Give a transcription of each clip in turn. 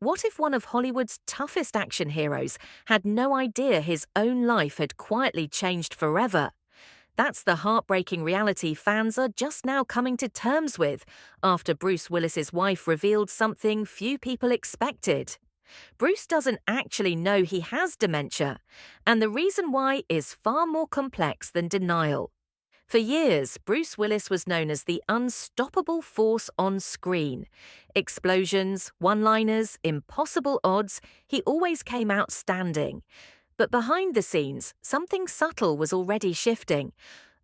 What if one of Hollywood's toughest action heroes had no idea his own life had quietly changed forever? That's the heartbreaking reality fans are just now coming to terms with after Bruce Willis's wife revealed something few people expected. Bruce doesn't actually know he has dementia, and the reason why is far more complex than denial. For years, Bruce Willis was known as the unstoppable force on screen. Explosions, one-liners, impossible odds, he always came out standing. But behind the scenes, something subtle was already shifting.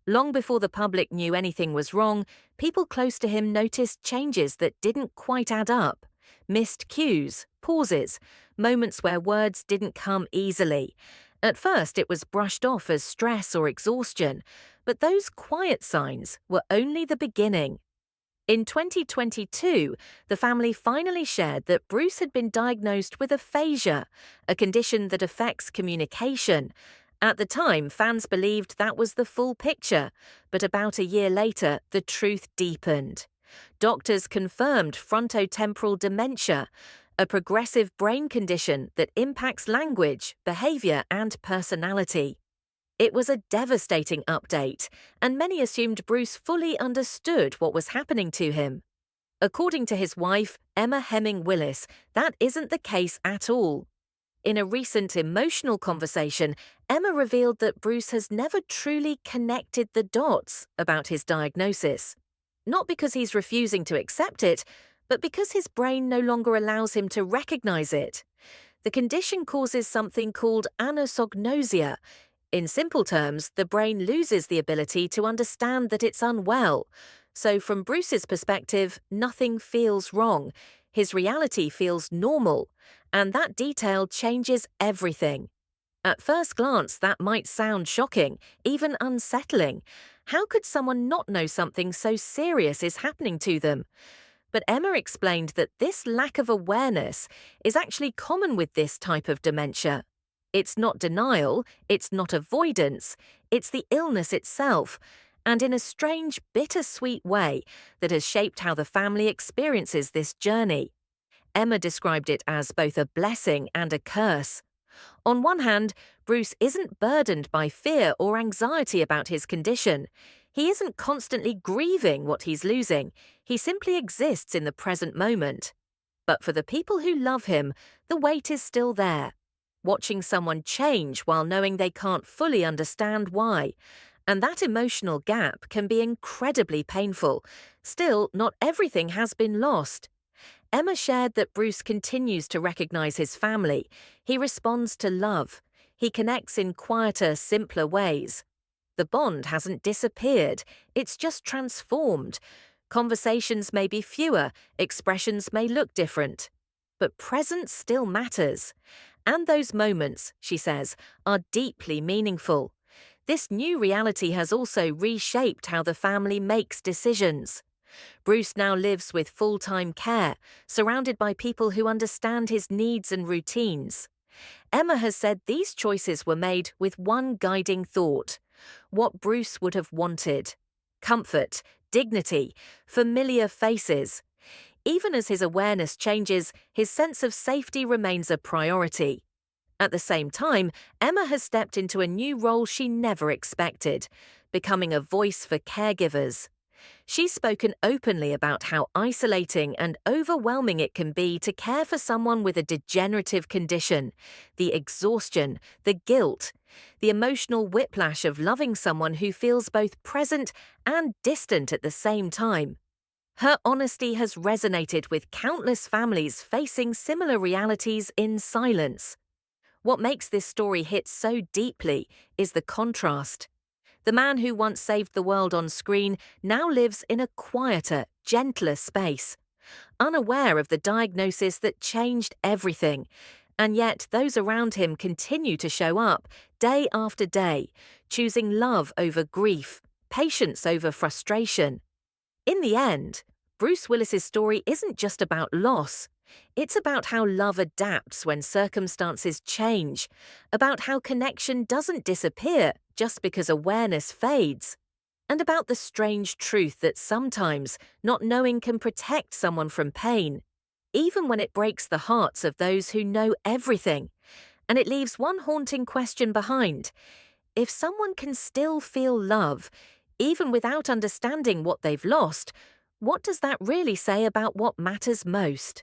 Long before the public knew anything was wrong, people close to him noticed changes that didn't quite add up. Missed cues, pauses, moments where words didn't come easily. At first, it was brushed off as stress or exhaustion, but those quiet signs were only the beginning. In 2022, the family finally shared that Bruce had been diagnosed with aphasia, a condition that affects communication. At the time, fans believed that was the full picture, but about a year later, the truth deepened. Doctors confirmed frontotemporal dementia, a progressive brain condition that impacts language, behavior, and personality. It was a devastating update, and many assumed Bruce fully understood what was happening to him. According to his wife, Emma Hemming Willis, that isn't the case at all. In a recent emotional conversation, Emma revealed that Bruce has never truly connected the dots about his diagnosis. Not because he's refusing to accept it, but because his brain no longer allows him to recognize it. The condition causes something called anosognosia. In simple terms, the brain loses the ability to understand that it's unwell. So from Bruce's perspective, nothing feels wrong. His reality feels normal, and that detail changes everything. At first glance, that might sound shocking, even unsettling. How could someone not know something so serious is happening to them? But Emma explained that this lack of awareness is actually common with this type of dementia. It's not denial, it's not avoidance, it's the illness itself, and in a strange, bittersweet way that has shaped how the family experiences this journey. Emma described it as both a blessing and a curse. On one hand, Bruce isn't burdened by fear or anxiety about his condition. He isn't constantly grieving what he's losing. He simply exists in the present moment. But for the people who love him, the weight is still there. Watching someone change while knowing they can't fully understand why. And that emotional gap can be incredibly painful. Still, not everything has been lost. Emma shared that Bruce continues to recognize his family. He responds to love. He connects in quieter, simpler ways. The bond hasn't disappeared, it's just transformed. Conversations may be fewer, expressions may look different. But presence still matters. And those moments, she says, are deeply meaningful. This new reality has also reshaped how the family makes decisions. Bruce now lives with full-time care, surrounded by people who understand his needs and routines. Emma has said these choices were made with one guiding thought: what Bruce would have wanted. Comfort, dignity, familiar faces. Even as his awareness changes, his sense of safety remains a priority. At the same time, Emma has stepped into a new role she never expected, becoming a voice for caregivers. She's spoken openly about how isolating and overwhelming it can be to care for someone with a degenerative condition, the exhaustion, the guilt, the emotional whiplash of loving someone who feels both present and distant at the same time. Her honesty has resonated with countless families facing similar realities in silence. What makes this story hit so deeply is the contrast. The man who once saved the world on screen now lives in a quieter, gentler space, unaware of the diagnosis that changed everything. And yet those around him continue to show up, day after day, choosing love over grief, patience over frustration. In the end, Bruce Willis's story isn't just about loss. It's about how love adapts when circumstances change, about how connection doesn't disappear just because awareness fades, and about the strange truth that sometimes not knowing can protect someone from pain. even when it breaks the hearts of those who know everything. And it leaves one haunting question behind. If someone can still feel love, even without understanding what they've lost, what does that really say about what matters most?